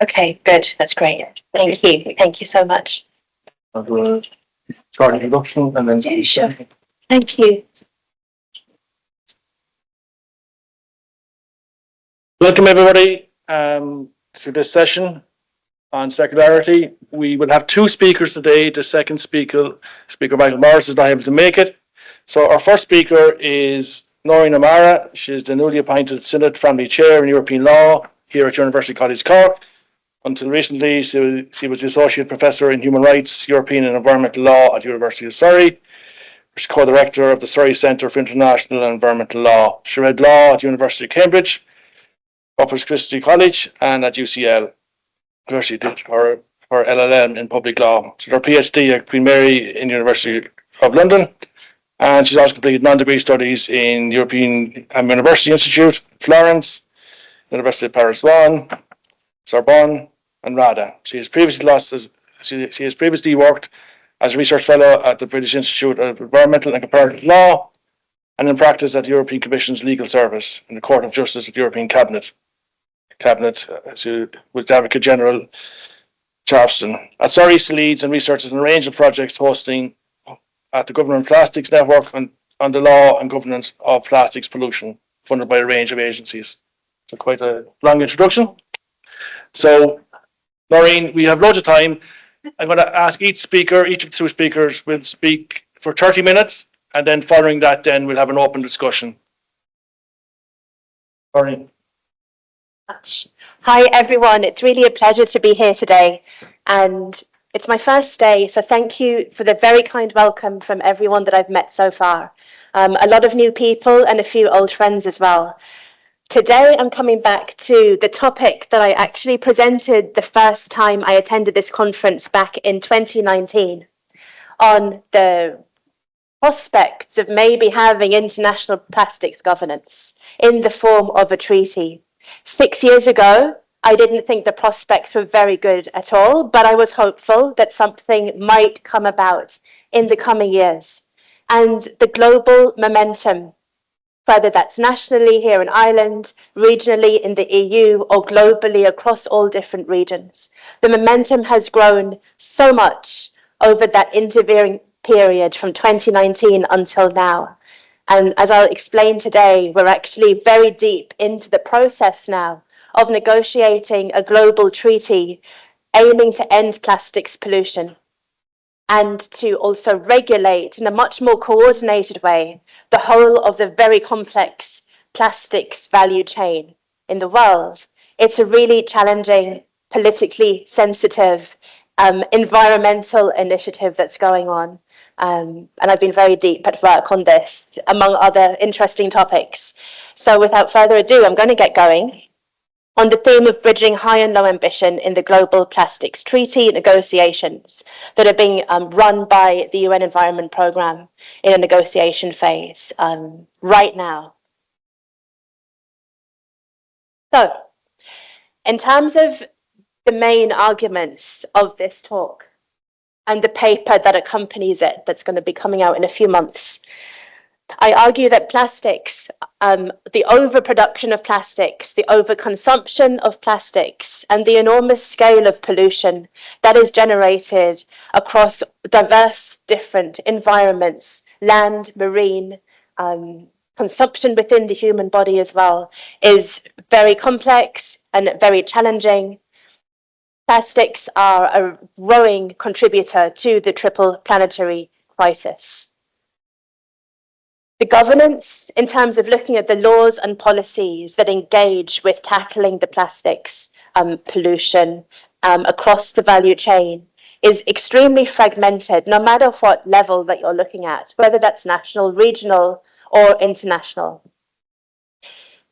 Okay, good. That's great. Thank you. Thank you so much. I'll do a short introduction and then. Yeah, sure. Thank you. Welcome everybody to this session on circularity. We will have two speakers today. The second speaker Michael Morris, is not able to make it. So our first speaker is Noreen. She's the newly appointed Synod Family Chair in European Law here at University College Cork. Until recently, she was the Associate Professor in Human Rights, European and Environmental Law at University of Surrey. She's co-director of the Surrey Centre for International and Environmental Law. She read law at University of Cambridge, Corpus Christi College, and at UCL, where she did her LLM in public law. She did her PhD at Queen Mary in University of London, and she's also completed non-degree studies in European University Institute, Florence, University of Paris 1, Sorbonne, and RADA. She has previously worked as a research fellow at the British Institute of Environmental and Comparative Law, and in practice at the European Commission's Legal Service in the Court of Justice at the European Cabinet. With the Advocate General Charleston. At Surrey, she leads and researches a range of projects hosting at the Government Plastics Network on the law and governance of plastics pollution, funded by a range of agencies. So quite a long introduction. So, Noreen, we have loads of time. I'm going to ask each of the two speakers will speak for 30 minutes, and then following that, then we'll have an open discussion. Noreen. Hi everyone, it's really a pleasure to be here today, and it's my first day, so thank you for the very kind welcome from everyone that I've met so far. A lot of new people and a few old friends as well. Today I'm coming back to the topic that I actually presented the first time I attended this conference back in 2019 on the prospects of maybe having international plastics governance in the form of a treaty. 6 years ago, I didn't think the prospects were very good at all, but I was hopeful that something might come about in the coming years. And the global momentum, whether that's nationally here in Ireland, regionally in the EU, or globally across all different regions, the momentum has grown so much over that intervening period from 2019 until now. And as I'll explain today, we're actually very deep into the process now of negotiating a global treaty aiming to end plastics pollution and to also regulate in a much more coordinated way the whole of the very complex plastics value chain in the world. It's a really challenging, politically sensitive, environmental initiative that's going on. And I've been very deep at work on this, among other interesting topics. So without further ado, I'm going to get going on the theme of bridging high and low ambition in the global plastics treaty negotiations that are being run by the UN Environment Programme in a negotiation phase right now. So, in terms of the main arguments of this talk, and the paper that accompanies it, that's going to be coming out in a few months, I argue that plastics, the overproduction of plastics, the overconsumption of plastics, and the enormous scale of pollution that is generated across diverse different environments, land, marine, consumption within the human body as well, is very complex and very challenging. Plastics are a growing contributor to the triple planetary crisis. The governance, in terms of looking at the laws and policies that engage with tackling the plastics pollution across the value chain, is extremely fragmented, no matter what level that you're looking at, whether that's national, regional, or international.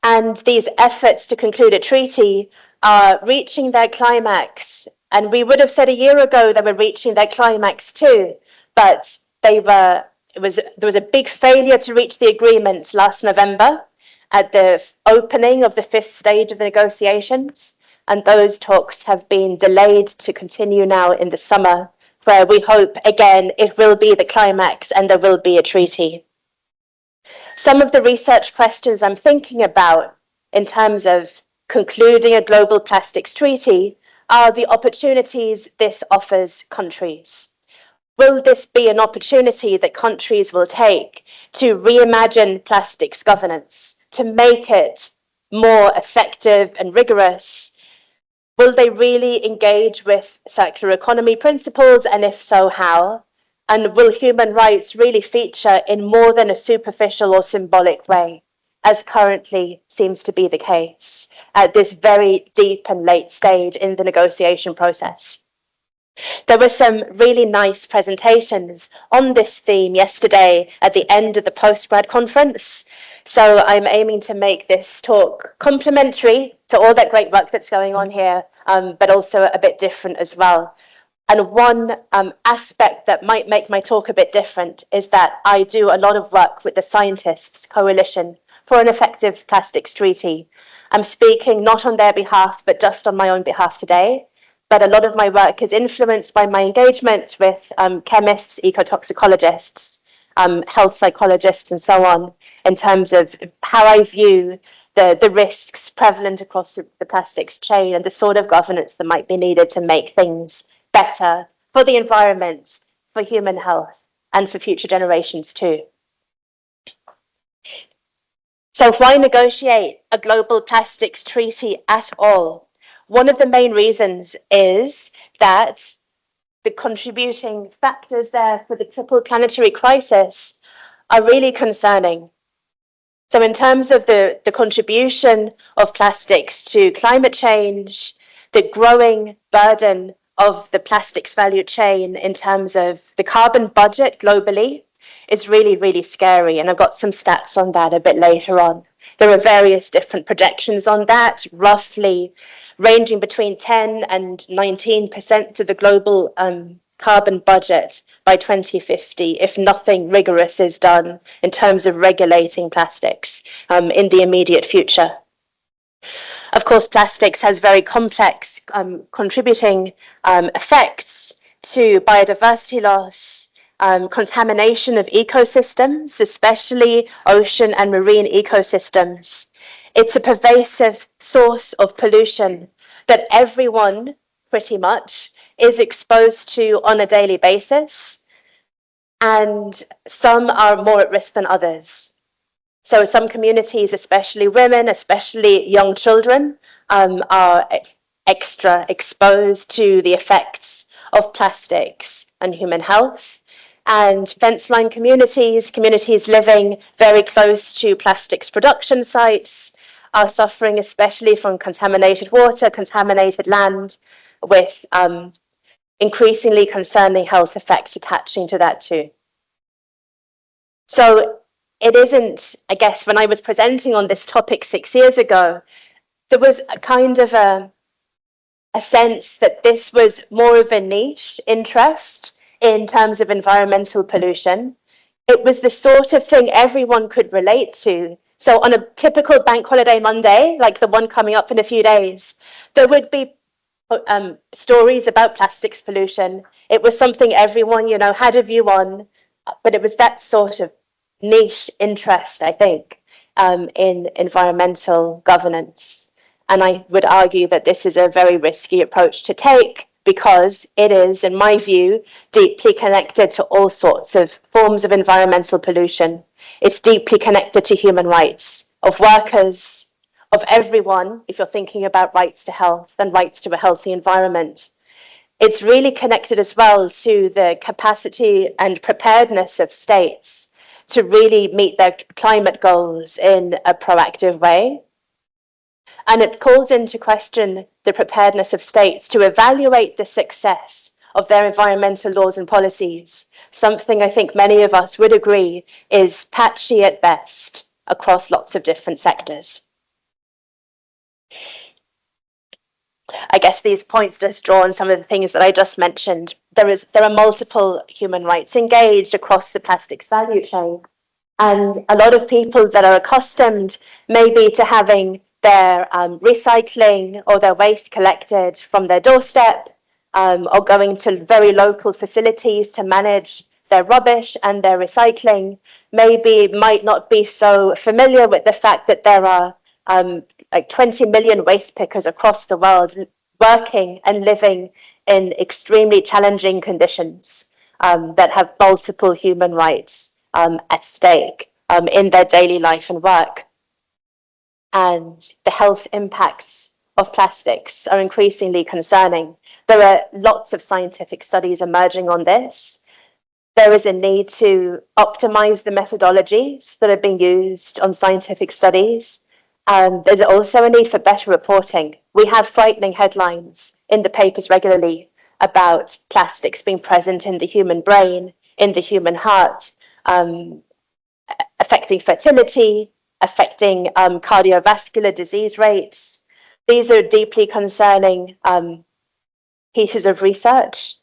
And these efforts to conclude a treaty are reaching their climax, and we would have said a year ago they were reaching their climax too, but there was a big failure to reach the agreement last November at the opening of the 5th stage of the negotiations, and those talks have been delayed to continue now in the summer, where we hope again it will be the climax and there will be a treaty. Some of the research questions I'm thinking about in terms of concluding a global plastics treaty are the opportunities this offers countries. Will this be an opportunity that countries will take to reimagine plastics governance, to make it more effective and rigorous? Will they really engage with circular economy principles, and if so, how? And will human rights really feature in more than a superficial or symbolic way, as currently seems to be the case at this very deep and late stage in the negotiation process? There were some really nice presentations on this theme yesterday at the end of the postgrad conference. So I'm aiming to make this talk complementary to all that great work that's going on here, but also a bit different as well. And one aspect that might make my talk a bit different is that I do a lot of work with the Scientists Coalition for an Effective Plastics Treaty. I'm speaking not on their behalf, but just on my own behalf today. But a lot of my work is influenced by my engagement with chemists, ecotoxicologists, health psychologists, and so on, in terms of how I view the risks prevalent across the plastics chain and the sort of governance that might be needed to make things better for the environment, for human health, and for future generations too. So why negotiate a global plastics treaty at all? One of the main reasons is that the contributing factors there for the triple planetary crisis are really concerning. So in terms of the contribution of plastics to climate change, the growing burden of the plastics value chain in terms of the carbon budget globally is really, really scary. And I've got some stats on that a bit later on. There are various different projections on that, roughly ranging between 10 and 19% of the global carbon budget by 2050 if nothing rigorous is done in terms of regulating plastics in the immediate future. Of course, plastics has very complex contributing effects to biodiversity loss, contamination of ecosystems, especially ocean and marine ecosystems. It's a pervasive source of pollution that everyone, pretty much, is exposed to on a daily basis, and some are more at risk than others. So some communities, especially women, especially young children, are extra exposed to the effects of plastics on human health. And fence-line communities living very close to plastics production sites are suffering especially from contaminated water, contaminated land, with increasingly concerning health effects attaching to that too. So it isn't, I guess, when I was presenting on this topic 6 years ago, there was a kind of a sense that this was more of a niche interest in terms of environmental pollution. It was the sort of thing everyone could relate to. So on a typical bank holiday Monday, like the one coming up in a few days, there would be stories about plastics pollution. It was something everyone, had a view on, but it was that sort of niche interest, I think, in environmental governance. And I would argue that this is a very risky approach to take because it is, in my view, deeply connected to all sorts of forms of environmental pollution. It's deeply connected to human rights of workers, of everyone, if you're thinking about rights to health and rights to a healthy environment. It's really connected as well to the capacity and preparedness of states to really meet their climate goals in a proactive way. And it calls into question the preparedness of states to evaluate the success of their environmental laws and policies, something I think many of us would agree is patchy at best across lots of different sectors. I guess these points just draw on some of the things that I just mentioned. There are multiple human rights engaged across the plastics value chain. And a lot of people that are accustomed maybe to having their recycling or their waste collected from their doorstep, or going to very local facilities to manage their rubbish and their recycling, maybe might not be so familiar with the fact that there are like 20 million waste pickers across the world working and living in extremely challenging conditions that have multiple human rights at stake in their daily life and work. And the health impacts of plastics are increasingly concerning. There are lots of scientific studies emerging on this. There is a need to optimize the methodologies that are being used on scientific studies. There's also a need for better reporting. We have frightening headlines in the papers regularly about plastics being present in the human brain, in the human heart, affecting fertility, affecting cardiovascular disease rates. These are deeply concerning pieces of research,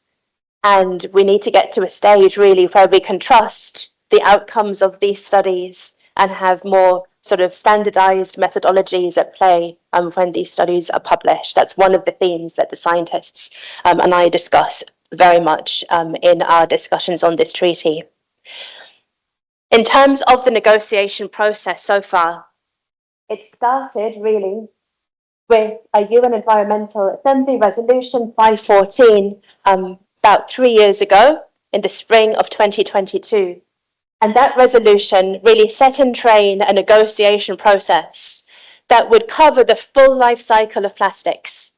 and we need to get to a stage really where we can trust the outcomes of these studies and have more sort of standardized methodologies at play when these studies are published. That's one of the themes that the scientists and I discuss very much in our discussions on this treaty. In terms of the negotiation process so far, it started really with a UN Environmental Assembly Resolution 514 about 3 years ago in the spring of 2022. And that resolution really set in train a negotiation process that would cover the full life cycle of plastics,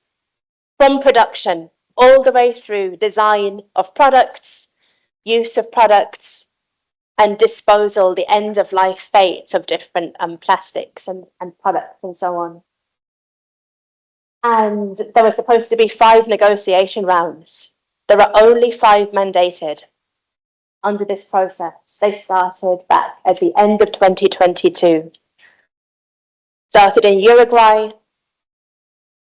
from production all the way through design of products, use of products, and disposal, the end of life fate of different plastics and products and so on. And there were supposed to be 5 negotiation rounds. There are only 5 mandated under this process. They started back at the end of 2022. Started in Uruguay.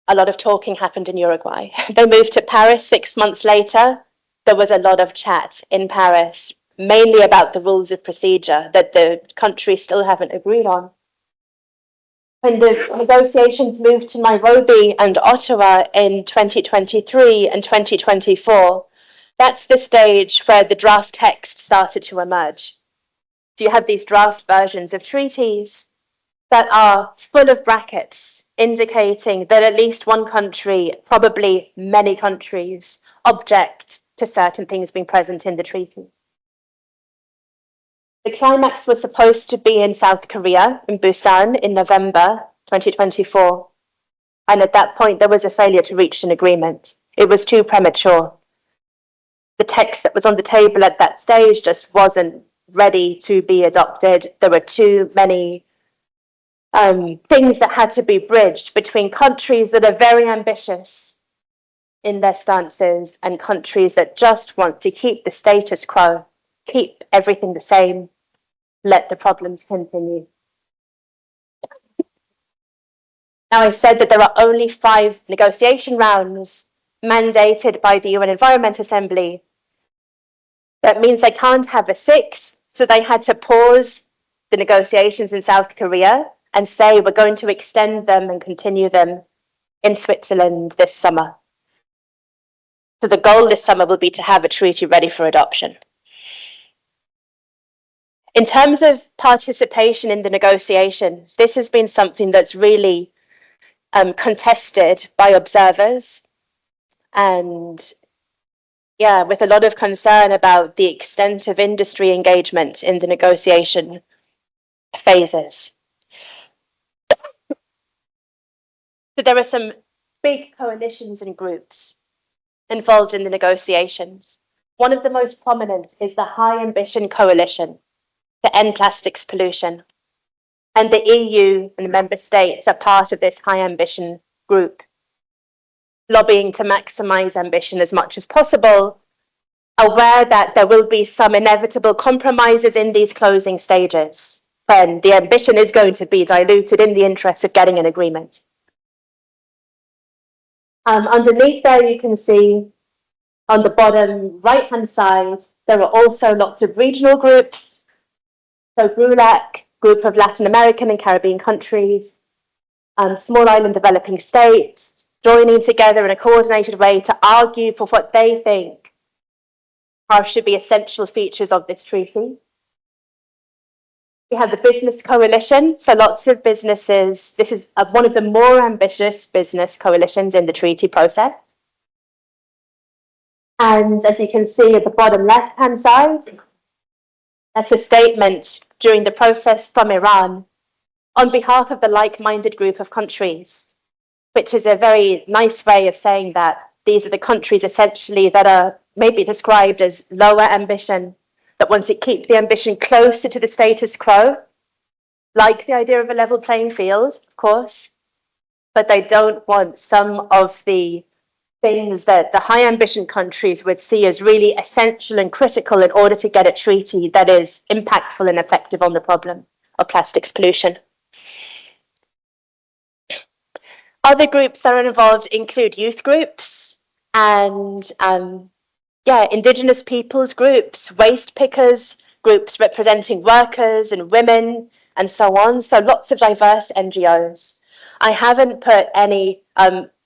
A lot of talking happened in Uruguay. They moved to Paris 6 months later. There was a lot of chat in Paris, mainly about the rules of procedure that the countries still haven't agreed on. When the negotiations moved to Nairobi and Ottawa in 2023 and 2024, that's the stage where the draft text started to emerge. So you have these draft versions of treaties that are full of brackets indicating that at least one country, probably many countries, object to certain things being present in the treaty. The climax was supposed to be in South Korea, in Busan, in November 2024. And at that point, there was a failure to reach an agreement. It was too premature. The text that was on the table at that stage just wasn't ready to be adopted. There were too many things that had to be bridged between countries that are very ambitious in their stances and countries that just want to keep the status quo, keep everything the same, let the problems continue. Now, I said that there are only 5 negotiation rounds mandated by the UN Environment Assembly. That means they can't have a 6th, so they had to pause the negotiations in South Korea and say we're going to extend them and continue them in Switzerland this summer. So the goal this summer will be to have a treaty ready for adoption. In terms of participation in the negotiations, this has been something that's really contested by observers and with a lot of concern about the extent of industry engagement in the negotiation phases. So there are some big coalitions and groups involved in the negotiations. One of the most prominent is the High Ambition Coalition to End Plastics Pollution. And the EU and the member states are part of this high ambition group, lobbying to maximize ambition as much as possible, aware that there will be some inevitable compromises in these closing stages when the ambition is going to be diluted in the interest of getting an agreement. Underneath there, you can see on the bottom right-hand side, there are also lots of regional groups. So GRULAC, Group of Latin American and Caribbean countries, small island developing states, joining together in a coordinated way to argue for what they think should be essential features of this treaty. We have the business coalition, so lots of businesses. This is one of the more ambitious business coalitions in the treaty process. And as you can see at the bottom left-hand side, that's a statement during the process from Iran on behalf of the like-minded group of countries, which is a very nice way of saying that these are the countries essentially that are maybe described as lower ambition, that want to keep the ambition closer to the status quo, like the idea of a level playing field, of course, but they don't want some of the things that the high ambition countries would see as really essential and critical in order to get a treaty that is impactful and effective on the problem of plastics pollution. Other groups that are involved include youth groups and Indigenous peoples groups, waste pickers, groups representing workers and women and so on. So lots of diverse NGOs. I haven't put any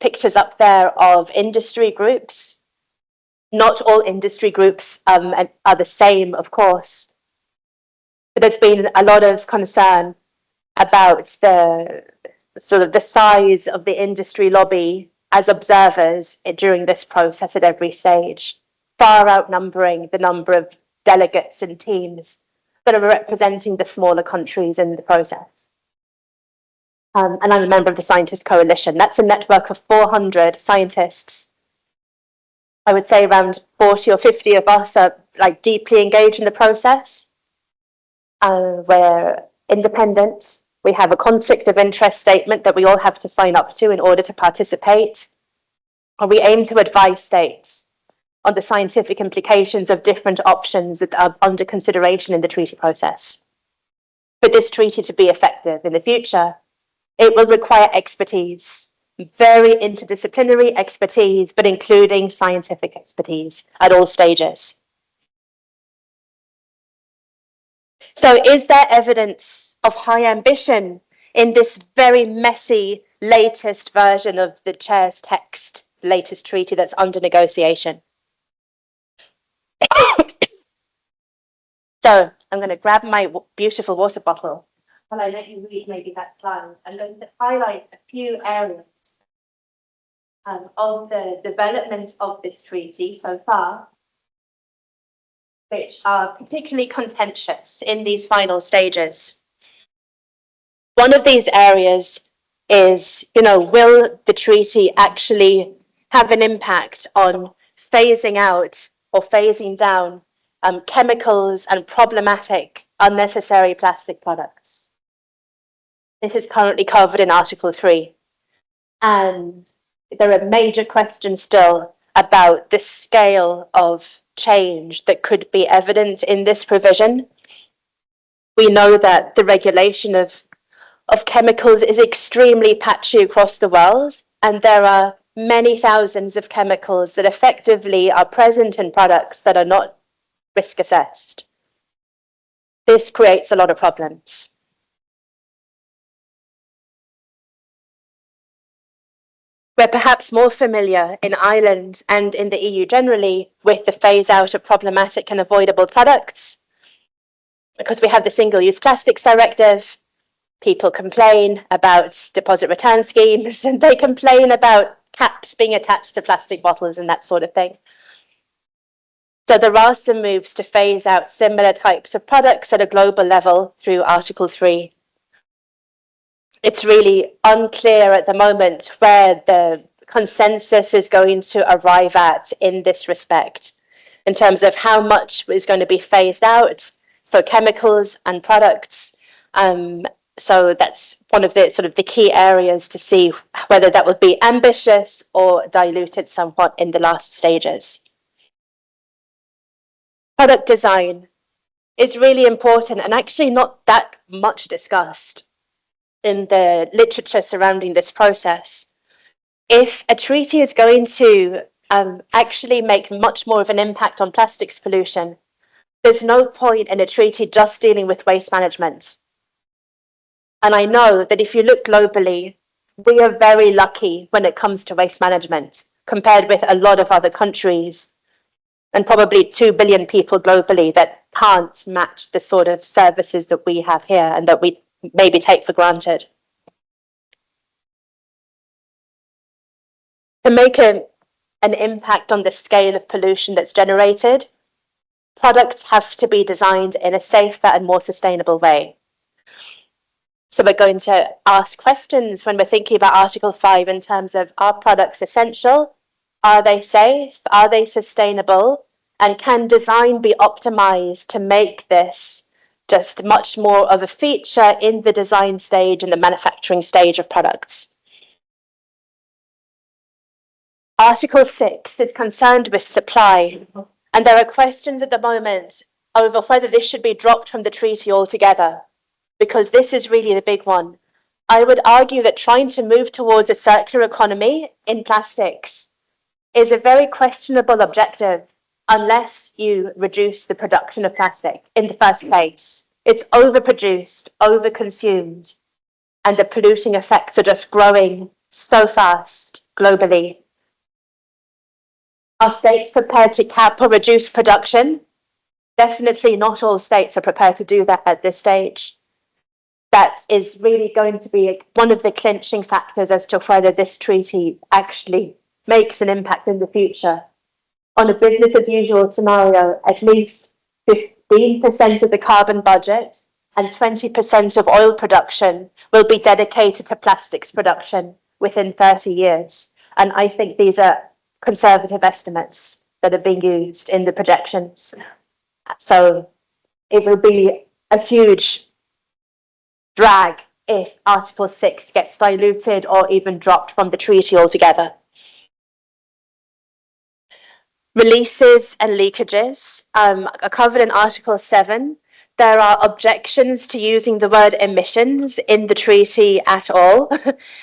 pictures up there of industry groups. Not all industry groups are the same, of course. But there's been a lot of concern about the sort of the size of the industry lobby as observers during this process at every stage, far outnumbering the number of delegates and teams that are representing the smaller countries in the process. And I'm a member of the Scientist Coalition. That's a network of 400 scientists. I would say around 40 or 50 of us are like deeply engaged in the process. We're independent. We have a conflict of interest statement that we all have to sign up to in order to participate. And we aim to advise states on the scientific implications of different options that are under consideration in the treaty process. For this treaty to be effective in the future, it will require expertise, very interdisciplinary expertise, but including scientific expertise at all stages. So is there evidence of high ambition in this very messy latest version of the chair's text, latest treaty that's under negotiation? So I'm going to grab my beautiful water bottle while I let you read maybe that slide. I'm going to highlight a few areas of the development of this treaty so far, which are particularly contentious in these final stages. One of these areas is, will the treaty actually have an impact on phasing out or phasing down chemicals and problematic unnecessary plastic products? This is currently covered in Article 3. And there are major questions still about the scale of change that could be evident in this provision. We know that the regulation of chemicals is extremely patchy across the world, and there are many thousands of chemicals that effectively are present in products that are not risk assessed. This creates a lot of problems. We're perhaps more familiar in Ireland and in the EU generally with the phase out of problematic and avoidable products, because we have the Single-Use Plastics Directive. People complain about deposit return schemes, and they complain about caps being attached to plastic bottles and that sort of thing. So there are some moves to phase out similar types of products at a global level through Article 3. It's really unclear at the moment where the consensus is going to arrive at in this respect, in terms of how much is going to be phased out for chemicals and products. So that's one of the sort of the key areas to see whether that would be ambitious or diluted somewhat in the last stages. Product design is really important and actually not that much discussed in the literature surrounding this process. If a treaty is going to actually make much more of an impact on plastics pollution, there's no point in a treaty just dealing with waste management. And I know that if you look globally, we are very lucky when it comes to waste management compared with a lot of other countries. and probably 2 billion people globally that can't match the sort of services that we have here and that we maybe take for granted. To make an impact on the scale of pollution that's generated, products have to be designed in a safer and more sustainable way. So we're going to ask questions when we're thinking about Article 5 in terms of, are products essential? Are they safe? Are they sustainable? And can design be optimized to make this just much more of a feature in the design stage and the manufacturing stage of products? Article 6 is concerned with supply, and there are questions at the moment over whether this should be dropped from the treaty altogether, because this is really the big one. I would argue that trying to move towards a circular economy in plastics is a very questionable objective unless you reduce the production of plastic in the first place. It's overproduced, overconsumed, and the polluting effects are just growing so fast globally. Are states prepared to cap or reduce production? Definitely not all states are prepared to do that at this stage. That is really going to be one of the clinching factors as to whether this treaty actually makes an impact in the future. On a business as usual scenario, at least 15% of the carbon budget and 20% of oil production will be dedicated to plastics production within 30 years. And I think these are conservative estimates that are being used in the projections. So it will be a huge drag if Article 6 gets diluted or even dropped from the treaty altogether. Releases and leakages are covered in Article 7. There are objections to using the word emissions in the treaty at all.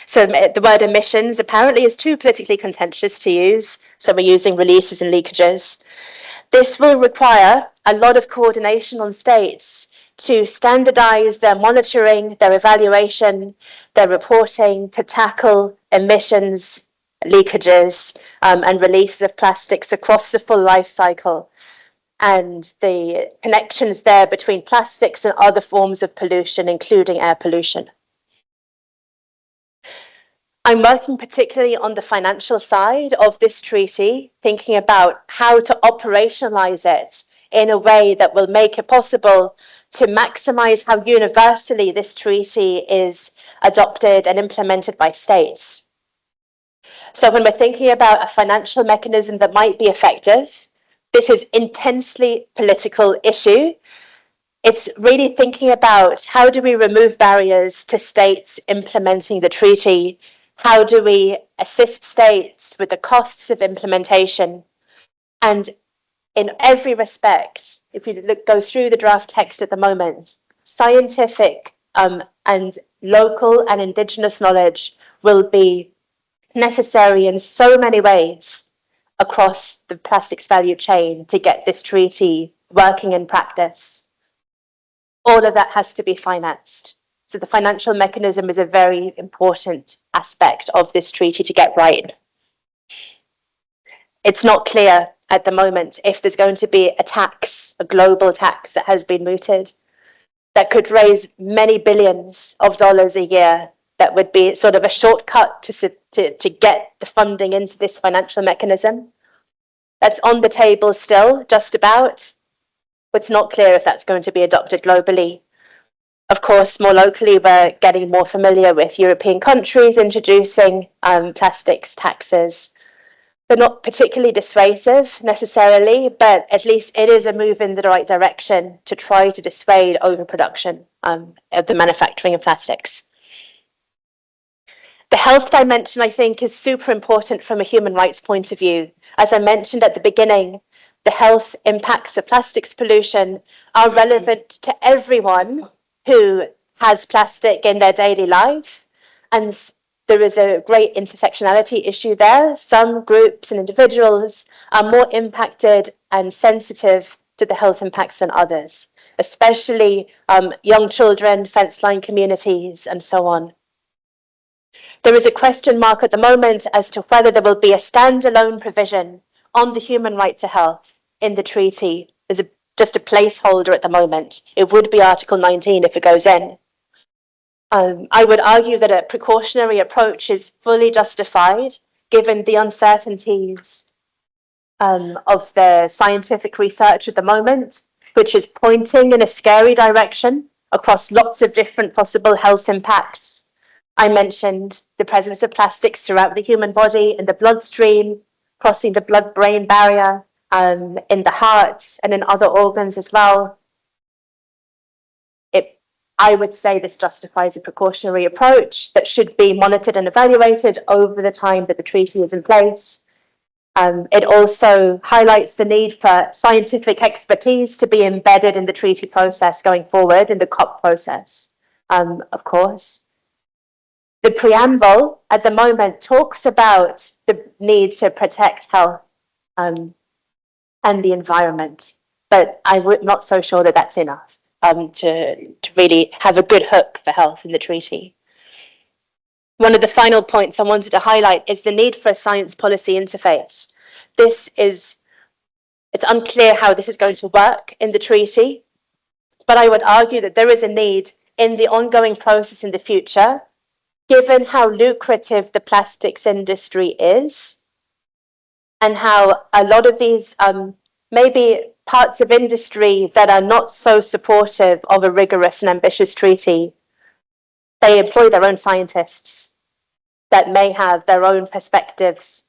So the word emissions apparently is too politically contentious to use, so we're using releases and leakages. This will require a lot of coordination on states to standardize their monitoring, their evaluation, their reporting to tackle emissions, leakages, and releases of plastics across the full life cycle, and the connections there between plastics and other forms of pollution, including air pollution. I'm working particularly on the financial side of this treaty, thinking about how to operationalize it in a way that will make it possible to maximize how universally this treaty is adopted and implemented by states. So when we're thinking about a financial mechanism that might be effective, this is intensely political issue. It's really thinking about how do we remove barriers to states implementing the treaty? How do we assist states with the costs of implementation? And in every respect, if you go through the draft text at the moment, scientific and local and indigenous knowledge will be necessary in so many ways across the plastics value chain to get this treaty working in practice. All of that has to be financed. So the financial mechanism is a very important aspect of this treaty to get right. It's not clear at the moment if there's going to be a tax, a global tax that has been mooted, that could raise many billions of dollars a year, that would be sort of a shortcut to get the funding into this financial mechanism. That's on the table still, just about. But it's not clear if that's going to be adopted globally. Of course, more locally, we're getting more familiar with European countries introducing plastics taxes. They're not particularly dissuasive necessarily, but at least it is a move in the right direction to try to dissuade overproduction of the manufacturing of plastics. The health dimension, I think, is super important from a human rights point of view. As I mentioned at the beginning, the health impacts of plastics pollution are relevant to everyone who has plastic in their daily life, and there is a great intersectionality issue there. Some groups and individuals are more impacted and sensitive to the health impacts than others, especially young children, fence-line communities, and so on. There is a question mark at the moment as to whether there will be a standalone provision on the human right to health. in the treaty is just a placeholder at the moment. It would be Article 19 if it goes in. I would argue that a precautionary approach is fully justified given the uncertainties of the scientific research at the moment, which is pointing in a scary direction across lots of different possible health impacts. I mentioned the presence of plastics throughout the human body, in the bloodstream, crossing the blood-brain barrier, in the heart and in other organs as well. I would say this justifies a precautionary approach that should be monitored and evaluated over the time that the treaty is in place. It also highlights the need for scientific expertise to be embedded in the treaty process going forward, in the COP process, of course. The preamble at the moment talks about the need to protect health and the environment, but I'm not so sure that that's enough to really have a good hook for health in the treaty. One of the final points I wanted to highlight is the need for a science policy interface. It's unclear how this is going to work in the treaty, but I would argue that there is a need in the ongoing process in the future, given how lucrative the plastics industry is, and how a lot of these maybe parts of industry that are not so supportive of a rigorous and ambitious treaty, they employ their own scientists that may have their own perspectives,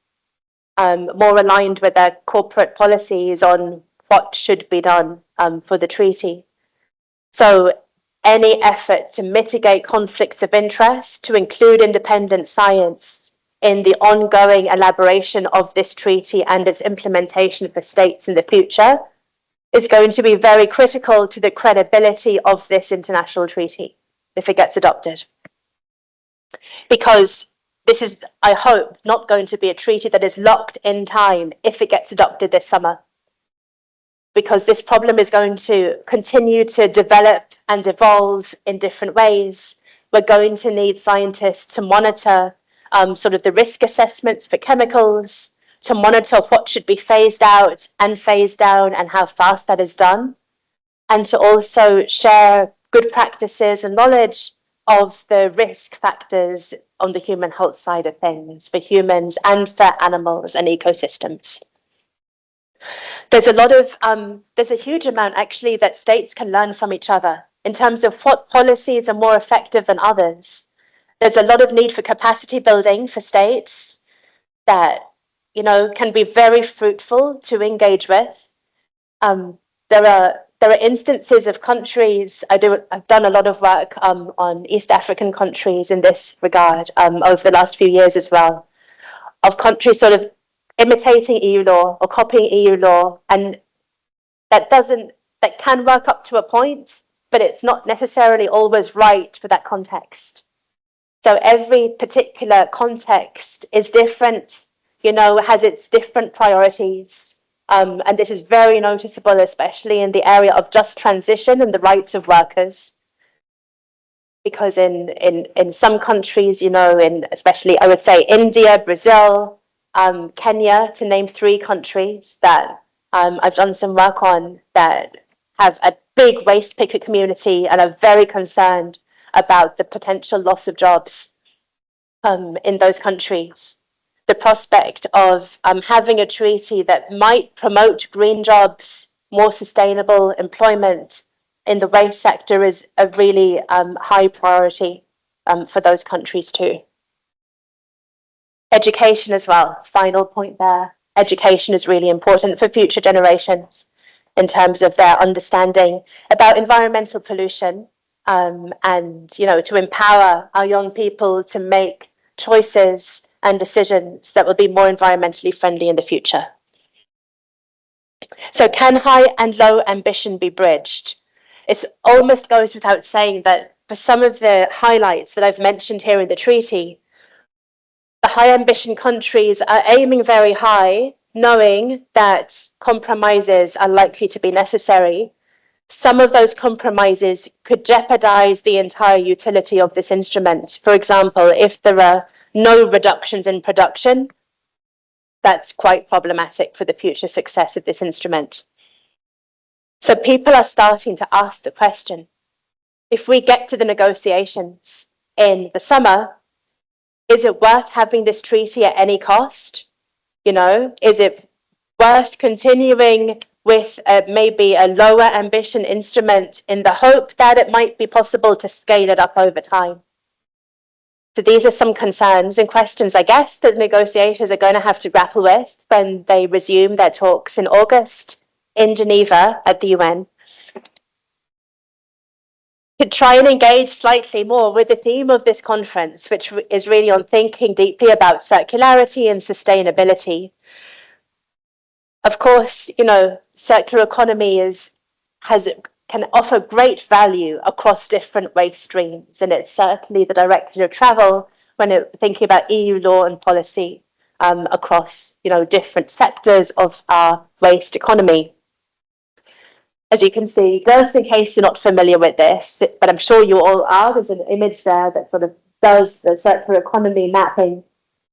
more aligned with their corporate policies on what should be done for the treaty. So any effort to mitigate conflicts of interest, to include independent science in the ongoing elaboration of this treaty and its implementation for states in the future, is going to be very critical to the credibility of this international treaty if it gets adopted. Because this is, I hope, not going to be a treaty that is locked in time if it gets adopted this summer. Because this problem is going to continue to develop and evolve in different ways. We're going to need scientists to monitor sort of the risk assessments for chemicals, to monitor what should be phased out and phased down and how fast that is done, and to also share good practices and knowledge of the risk factors on the human health side of things for humans and for animals and ecosystems. There's a huge amount actually that states can learn from each other in terms of what policies are more effective than others. There's a lot of need for capacity building for states that, can be very fruitful to engage with. There are instances of countries, I've done a lot of work on East African countries in this regard over the last few years as well, of countries sort of imitating EU law or copying EU law, and that can work up to a point, but it's not necessarily always right for that context. So every particular context is different, has its different priorities. And this is very noticeable, especially in the area of just transition and the rights of workers. Because in some countries, especially I would say India, Brazil, Kenya, to name 3 countries that I've done some work on, that have a big waste picker community and are very concerned about the potential loss of jobs in those countries. The prospect of having a treaty that might promote green jobs, more sustainable employment in the waste sector is a really high priority for those countries too. Education as well, final point there. Education is really important for future generations in terms of their understanding about environmental pollution and, to empower our young people to make choices and decisions that will be more environmentally friendly in the future. So can high and low ambition be bridged? It almost goes without saying that for some of the highlights that I've mentioned here in the treaty, the high ambition countries are aiming very high, knowing that compromises are likely to be necessary. Some of those compromises could jeopardize the entire utility of this instrument. For example, if there are no reductions in production, that's quite problematic for the future success of this instrument. So people are starting to ask the question, if we get to the negotiations in the summer, is it worth having this treaty at any cost? You know, is it worth continuing with maybe a lower ambition instrument in the hope that it might be possible to scale it up over time? So these are some concerns and questions, I guess, that negotiators are going to have to grapple with when they resume their talks in August in Geneva at the UN. To try and engage slightly more with the theme of this conference, which is really on thinking deeply about circularity and sustainability. Of course, you know, circular economy can offer great value across different waste streams, and it's certainly the direction of travel when thinking about EU law and policy across, you know, different sectors of our waste economy. As you can see, just in case you're not familiar with this, but I'm sure you all are, there's an image there that sort of does the circular economy mapping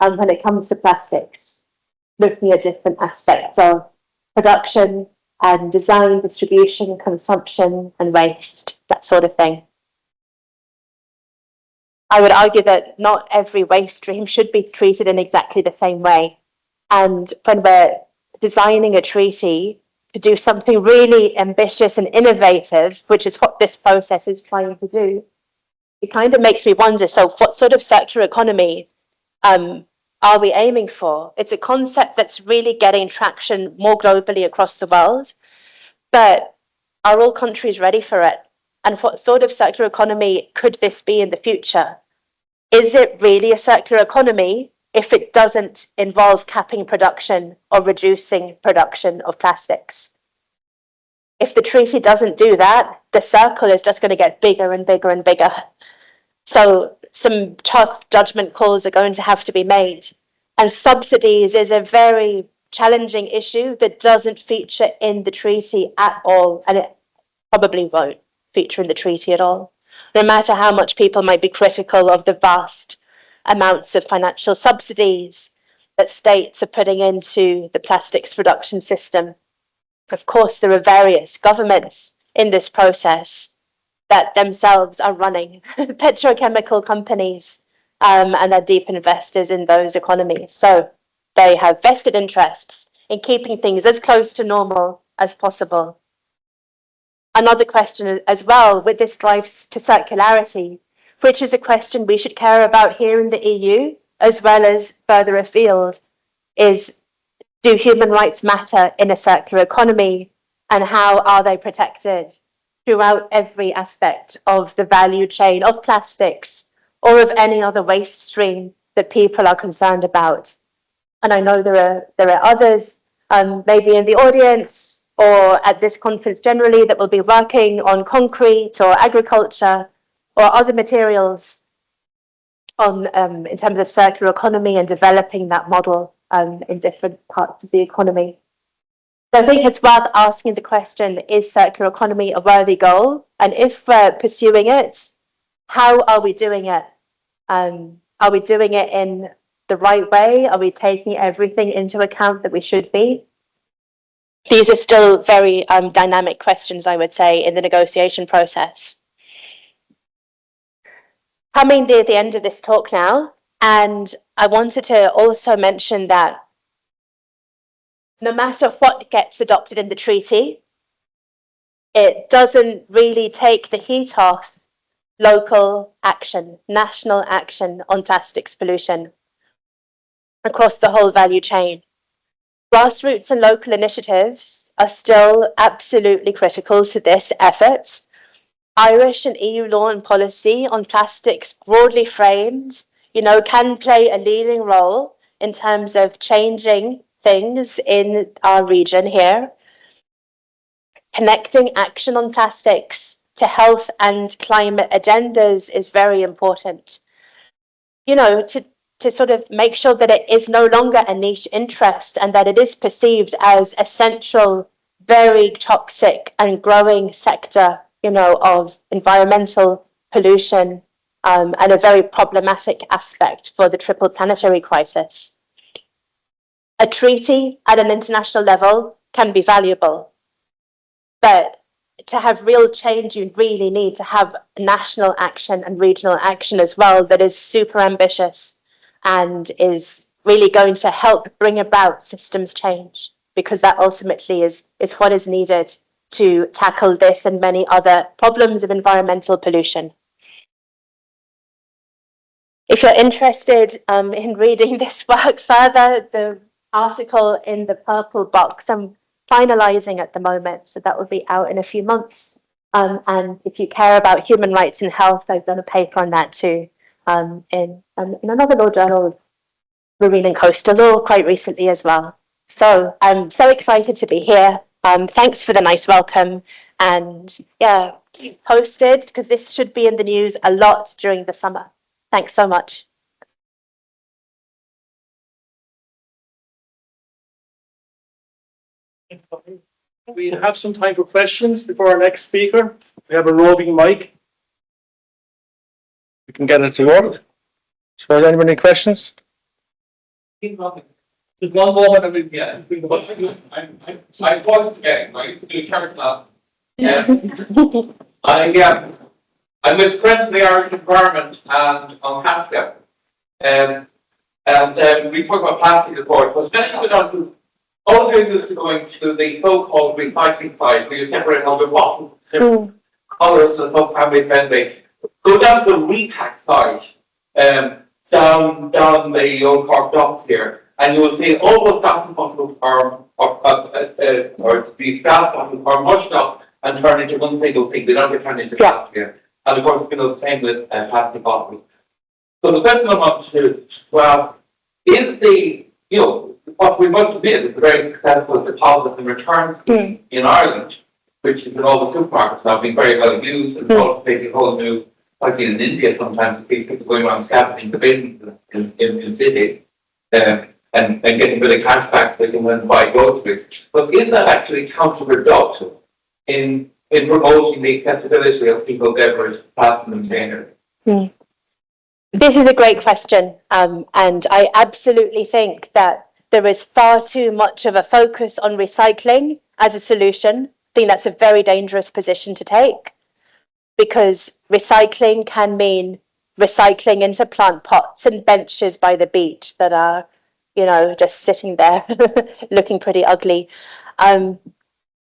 when it comes to plastics, looking at different aspects of production and design, distribution, consumption, and waste, that sort of thing. I would argue that not every waste stream should be treated in exactly the same way. And when we're designing a treaty to do something really ambitious and innovative, which is what this process is trying to do, it kind of makes me wonder, so what sort of circular economy are we aiming for? It's a concept that's really getting traction more globally across the world, but are all countries ready for it? And what sort of circular economy could this be in the future? Is it really a circular economy if it doesn't involve capping production or reducing production of plastics? If the treaty doesn't do that, the circle is just going to get bigger and bigger and bigger. So some tough judgment calls are going to have to be made. And subsidies is a very challenging issue that doesn't feature in the treaty at all, and it probably won't feature in the treaty at all, no matter how much people might be critical of the vast amounts of financial subsidies that states are putting into the plastics production system. Of course, there are various governments in this process that themselves are running petrochemical companies and are deep investors in those economies. So they have vested interests in keeping things as close to normal as possible. Another question as well with this drive to circularity, which is a question we should care about here in the EU as well as further afield, is do human rights matter in a circular economy, and how are they protected throughout every aspect of the value chain of plastics or of any other waste stream that people are concerned about? And I know there are others, maybe in the audience or at this conference generally, that will be working on concrete or agriculture or other materials on in terms of circular economy and developing that model in different parts of the economy. So I think it's worth asking the question, is circular economy a worthy goal? And if we're pursuing it, how are we doing it? Are we doing it in the right way? Are we taking everything into account that we should be? These are still very dynamic questions, I would say, in the negotiation process. Coming near the end of this talk now, and I wanted to also mention that no matter what gets adopted in the treaty, it doesn't really take the heat off local action, national action on plastics pollution across the whole value chain. Grassroots and local initiatives are still absolutely critical to this effort. Irish and EU law and policy on plastics, broadly framed, can play a leading role in terms of changing things in our region here. Connecting action on plastics to health and climate agendas is very important. To sort of make sure that it is no longer a niche interest and that it is perceived as a central, very toxic and growing sector, of environmental pollution and a very problematic aspect for the triple planetary crisis. A treaty at an international level can be valuable, but to have real change, you really need to have national action and regional action as well that is super ambitious and is really going to help bring about systems change, because that ultimately is what is needed to tackle this and many other problems of environmental pollution. If you're interested in reading this work further, the article in the purple box, I'm finalizing at the moment, so that will be out in a few months. And if you care about human rights and health, I've done a paper on that too in another law journal, Marine and Coastal Law, quite recently as well. So I'm so excited to be here. Thanks for the nice welcome. And yeah, keep posted, because this should be in the news a lot during the summer. Thanks so much. We have some time for questions before our next speaker. We have a roving mic. We can get it to work. So, has anybody any questions? Just one moment, I mean, yeah, I was getting, right, you turn that. I'm with Friends of the Irish Environment and on Hampshire. And we talk about plastic before, but then we on to all this is going to the so-called recycling side, where you separate all the bottles, different colours and so family friendly. Go down to the repack side, down the old Cork docks here, and you will see all those plastic bottles or these glass bottles are mushed up and turned into one single thing. They don't get turned into plastic here. And of course, the same with plastic bottles. So the question I want to ask is what we must admit is a very successful deposit and return scheme in Ireland, which is in all the supermarkets now being very well used and taking a whole new, like in India sometimes, people going around scavenging the bins in cities and getting a bit of cash back so they can win and buy groceries. But is that actually counterproductive in promoting the accessibility of single beverage plastic containers? This is a great question, and I absolutely think that there is far too much of a focus on recycling as a solution. I think that's a very dangerous position to take, because recycling can mean recycling into plant pots and benches by the beach that are, just sitting there looking pretty ugly. And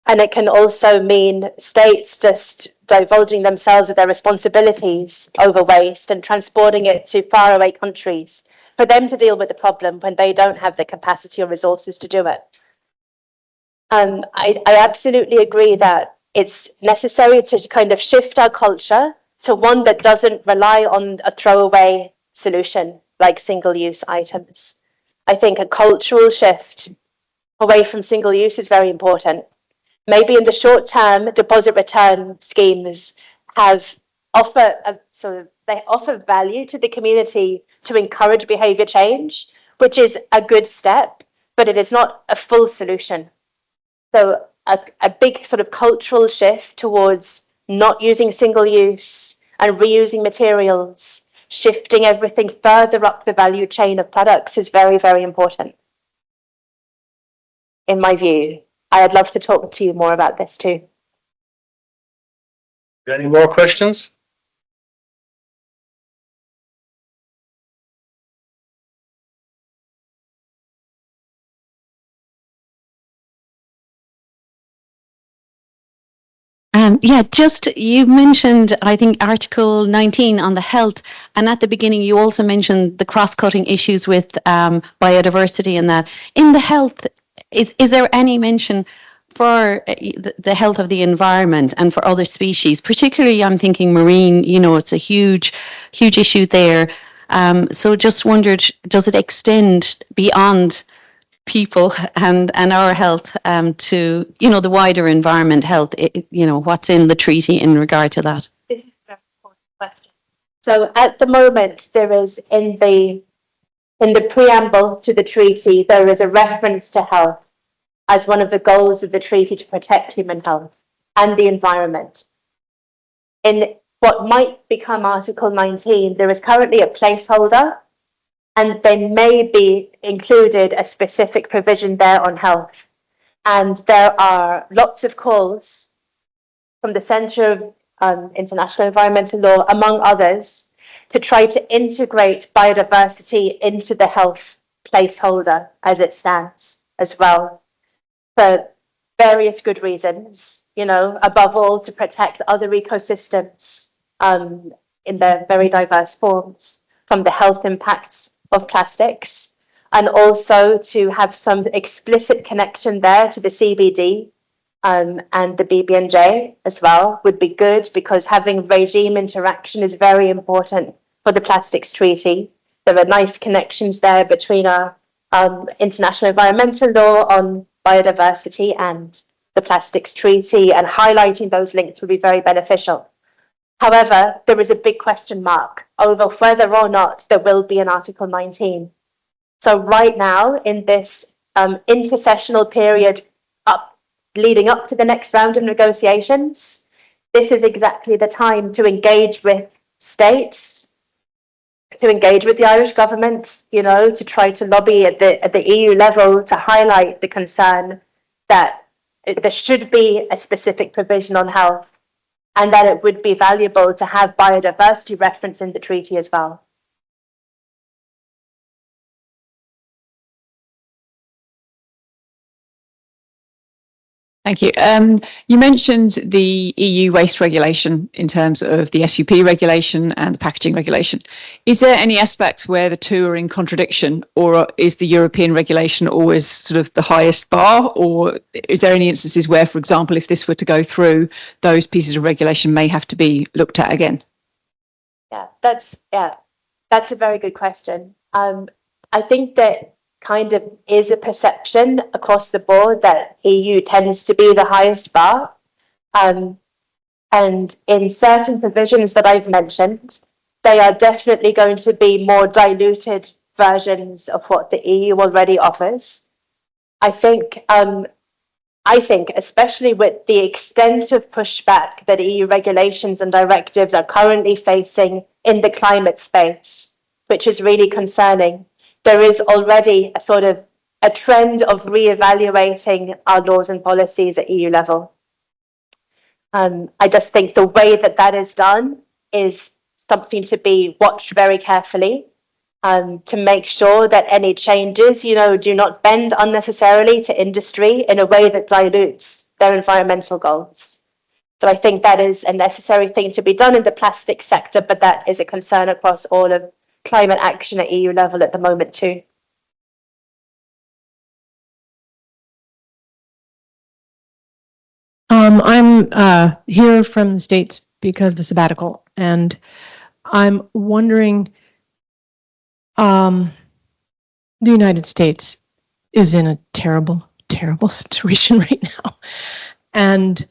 it can also mean states just divulging themselves of their responsibilities over waste and transporting it to faraway countries for them to deal with the problem when they don't have the capacity or resources to do it. I absolutely agree that it's necessary to kind of shift our culture to one that doesn't rely on a throwaway solution like single-use items. I think a cultural shift away from single use is very important. Maybe in the short term, deposit return schemes offer value to the community to encourage behavior change, which is a good step, but it is not a full solution. So a big sort of cultural shift towards not using single use and reusing materials, shifting everything further up the value chain of products is very, very important, in my view. I'd love to talk to you more about this too. Any more questions? You mentioned, I think, Article 19 on the health, and at the beginning you also mentioned the cross-cutting issues with biodiversity and that. In the health, is there any mention for the health of the environment and for other species? Particularly, I'm thinking marine, it's a huge issue there. So just wondered, does it extend beyond people and our health to the wider environment health, what's in the treaty in regard to that? This is a very important question. So at the moment, there is in the preamble to the treaty, there is a reference to health as one of the goals of the treaty to protect human health and the environment. In what might become Article 19, there is currently a placeholder, and they may be included a specific provision there on health. And there are lots of calls from the Centre of International Environmental Law, among others, to try to integrate biodiversity into the health placeholder as it stands as well, for various good reasons, you know, above all to protect other ecosystems in their very diverse forms from the health impacts of plastics, and also to have some explicit connection there to the CBD and the BBNJ as well would be good, because having regime interaction is very important for the plastics treaty. There are nice connections there between our international environmental law on biodiversity and the plastics treaty, and highlighting those links would be very beneficial. However, there is a big question mark over whether or not there will be an Article 19. So right now, in this intersessional period leading up to the next round of negotiations, this is exactly the time to engage with states, to engage with the Irish government, you know, to try to lobby at the EU level to highlight the concern that there should be a specific provision on health, and that it would be valuable to have biodiversity reference in the treaty as well. Thank you. You mentioned the EU waste regulation in terms of the SUP regulation and the packaging regulation. Is there any aspects where the two are in contradiction, or is the European regulation always sort of the highest bar? Or is there any instances where, for example, if this were to go through, those pieces of regulation may have to be looked at again? That's a very good question. I think that kind of is a perception across the board that EU tends to be the highest bar. And in certain provisions that I've mentioned, they are definitely going to be more diluted versions of what the EU already offers. I think especially with the extent of pushback that EU regulations and directives are currently facing in the climate space, which is really concerning, there is already a sort of a trend of reevaluating our laws and policies at EU level. I just think the way that that is done is something to be watched very carefully, to make sure that any changes, you know, do not bend unnecessarily to industry in a way that dilutes their environmental goals. So I think that is a necessary thing to be done in the plastic sector, but that is a concern across all of climate action at EU level at the moment too. I'm here from the States because of a sabbatical, and I'm wondering, the United States is in a terrible, terrible situation right now. And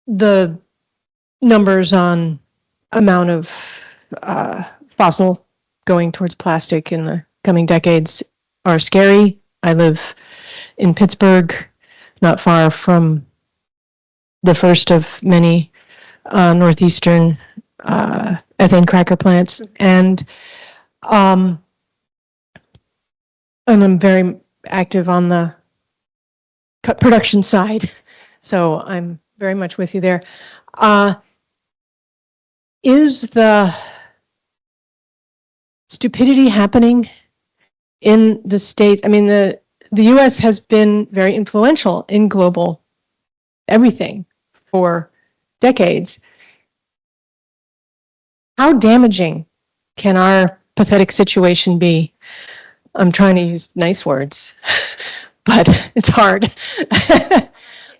the numbers on amount of fossil going towards plastic in the coming decades are scary. I live in Pittsburgh, not far from the first of many northeastern ethane cracker plants, and I'm very active on the production side, so I'm very much with you there. Is the stupidity happening in the States? I mean, the U.S. has been very influential in global everything for decades. How damaging can our pathetic situation be? I'm trying to use nice words, but it's hard.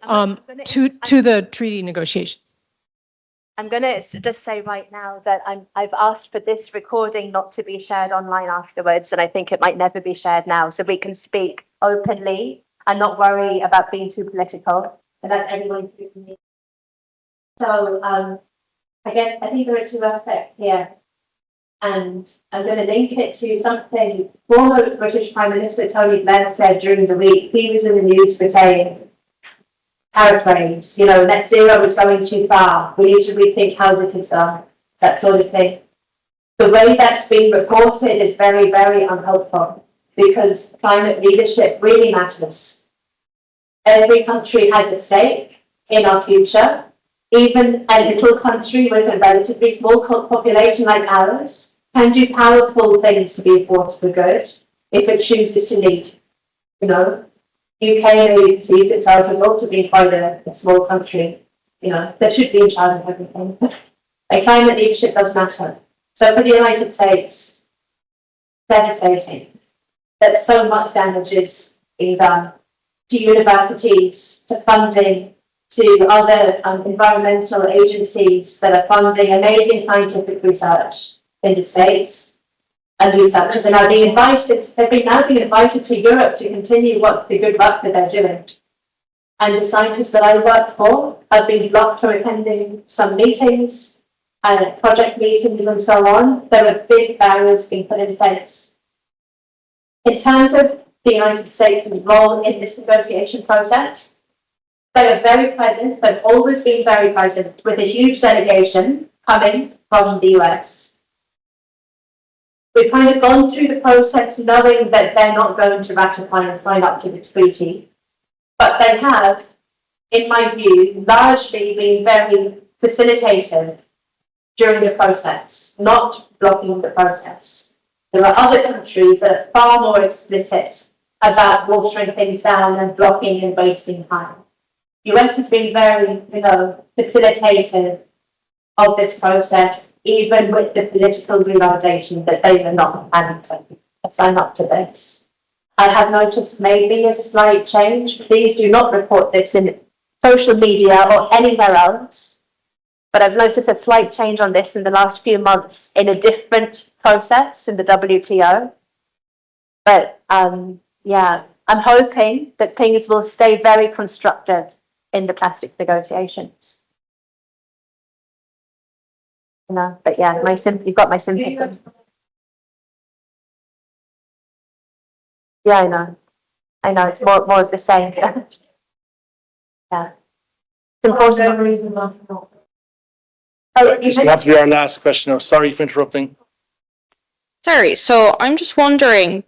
To the treaty negotiations. I'm going to just say right now that I've asked for this recording not to be shared online afterwards, and I think it might never be shared now, so we can speak openly and not worry about being too political, and that's everyone through me. So I think there are two aspects here, and I'm going to link it to something former British Prime Minister Tony Blair said during the week. He was in the news for saying, paraphrase, you know, net zero is going too far. We need to rethink how this is done, that sort of thing. The way that's being reported is very, very unhelpful because climate leadership really matters. Every country has a stake in our future. Even a little country with a relatively small population like ours can do powerful things to be a force for good if it chooses to lead. You know, UK maybe perceived itself as also being quite a small country. You know, that should be in charge of everything. Like climate leadership does matter. So for the United States, devastating that so much damage is being done to universities, to funding, to other environmental agencies that are funding amazing scientific research in the States. And researchers are now being invited, now being invited to Europe to continue what the good work that they're doing. And the scientists that I work for have been blocked from attending some meetings, project meetings and so on. There are big barriers being put in place. In terms of the United States' role in this negotiation process, they are very present, they've always been very present, with a huge delegation coming from the US. We've kind of gone through the process knowing that they're not going to ratify and sign up to the treaty, but they have, in my view, largely been very facilitative during the process, not blocking the process. There are other countries that are far more explicit about watering things down and blocking and wasting time. The US has been very, facilitative of this process, even with the political realization that they were not planning to sign up to this. I have noticed maybe a slight change. Please do not report this in social media or anywhere else. But I've noticed a slight change on this in the last few months in a different process in the WTO. But I'm hoping that things will stay very constructive in the plastic negotiations. But yeah, you've got my sympathy. Yeah, I know, it's more of the same. Yeah. It's important. This will have to be our last question. I'm sorry for interrupting. Sorry, so I'm just wondering,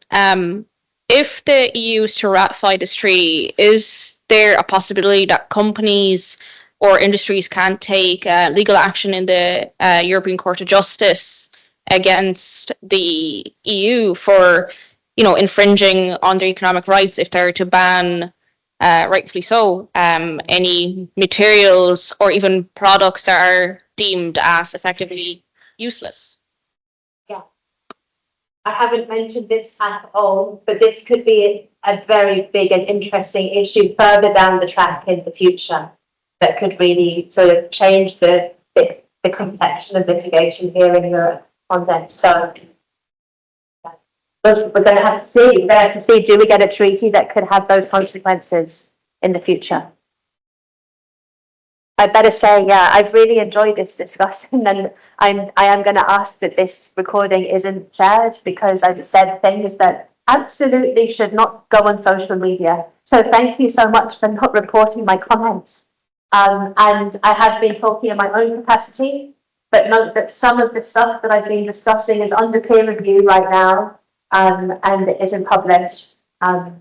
if the EU is to ratify this treaty, is there a possibility that companies or industries can take legal action in the European Court of Justice against the EU for, infringing on their economic rights if they're to ban, rightfully so, any materials or even products that are deemed as effectively useless? Yeah. I haven't mentioned this at all, but this could be a very big and interesting issue further down the track in the future that could really sort of change the complexion of litigation here in Europe on this. So we're going to have to see. We're going to have to see, do we get a treaty that could have those consequences in the future? I better say, I've really enjoyed this discussion, and I am going to ask that this recording isn't shared because I've said things that absolutely should not go on social media. So thank you so much for not reporting my comments. And I have been talking in my own capacity, but note that some of the stuff that I've been discussing is under peer review right now, and it isn't published.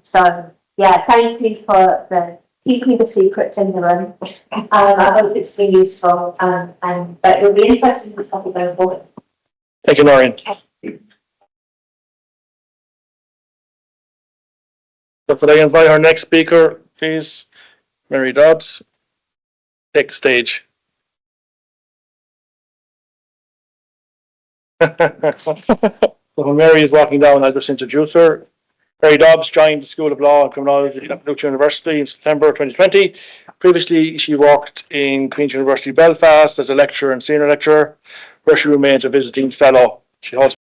So thank you for keeping the secrets in the room. I hope it's been useful, but it'll be interesting to discuss it going forward. Thank you, Noreen. So could I invite our next speaker, please? Mary Dobbs. Take the stage. When Mary is walking down, I'll just introduce her. Mary Dobbs joined the School of Law and Criminology at Duke University in September 2020. Previously, she worked in Queen's University Belfast as a lecturer and senior lecturer, where she remains a visiting fellow. She also